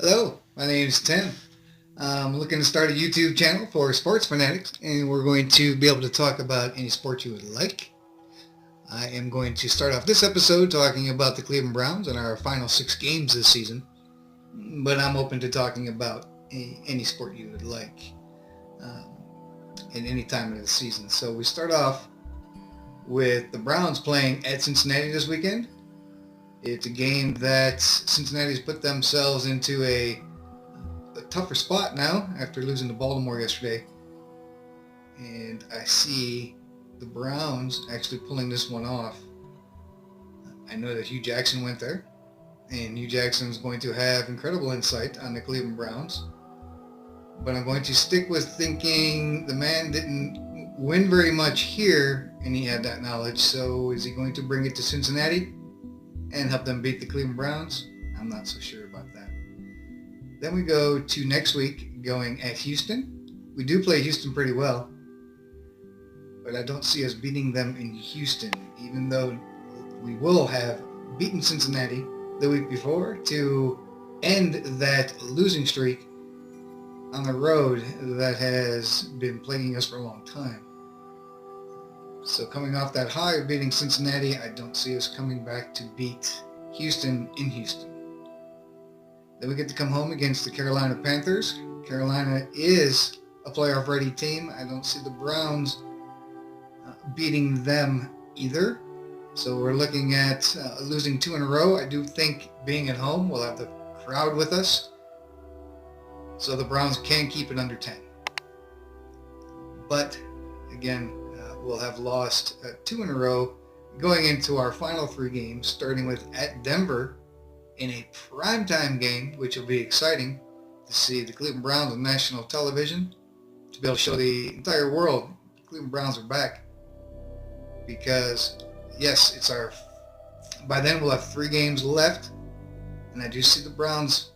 Hello, my name is Tim. I'm looking to start a YouTube channel for sports fanatics, and we're going to be able to talk about any sport you would like. I am going to start off this episode talking about the Cleveland Browns and our final 6 games this season, but I'm open to talking about any sport you would like um, at any time of the season. So we start off with the Browns playing at Cincinnati this weekend. It's a game that Cincinnati's put themselves into a tougher spot now after losing to Baltimore yesterday. And I see the Browns actually pulling this one off. I know that Hugh Jackson went there, and Hugh Jackson is going to have incredible insight on the Cleveland Browns. But I'm going to stick with thinking the man didn't win very much here, and he had that knowledge. So is he going to bring it to Cincinnati and help them beat the Cleveland Browns? I'm not so sure about that. Then we go to next week, going at Houston. We do play Houston pretty well, but I don't see us beating them in Houston, even though we will have beaten Cincinnati the week before to end that losing streak on the road that has been plaguing us for a long time. So coming off that high of beating Cincinnati, I don't see us coming back to beat Houston in Houston. Then we get to come home against the Carolina Panthers. Carolina is a playoff-ready team. I don't see the Browns beating them either. So we're looking at losing 2 in a row. I do think being at home, we'll have the crowd with us, so the Browns can keep it under 10. But again, we'll have lost 2 in a row going into our final 3 games, starting with at Denver in a primetime game, which will be exciting to see the Cleveland Browns on national television, to be able to show the entire world the Cleveland Browns are back. Because yes, by then we'll have 3 games left, and I do see the Browns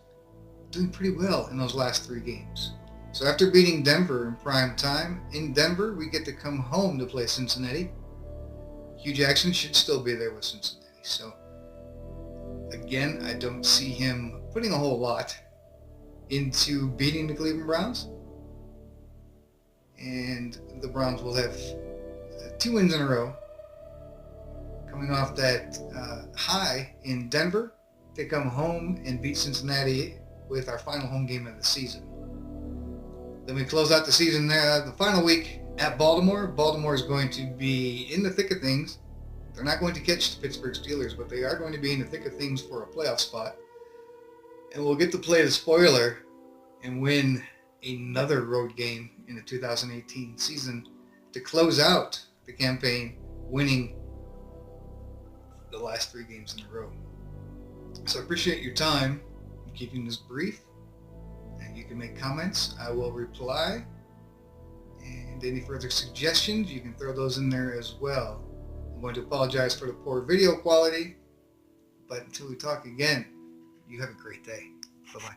doing pretty well in those last 3 games. So after beating Denver in prime time, in Denver, we get to come home to play Cincinnati. Hugh Jackson should still be there with Cincinnati. So again, I don't see him putting a whole lot into beating the Cleveland Browns. And the Browns will have 2 wins in a row, coming off that high in Denver, to come home and beat Cincinnati with our final home game of the season. Then we close out the season the final week at Baltimore. Baltimore is going to be in the thick of things. They're not going to catch the Pittsburgh Steelers, but they are going to be in the thick of things for a playoff spot. And we'll get to play the spoiler and win another road game in the 2018 season to close out the campaign, winning the last 3 games in a row. So I appreciate your time in keeping this brief. And you can make comments. I will reply. And any further suggestions, you can throw those in there as well. I'm going to apologize for the poor video quality. But until we talk again, you have a great day. Bye-bye.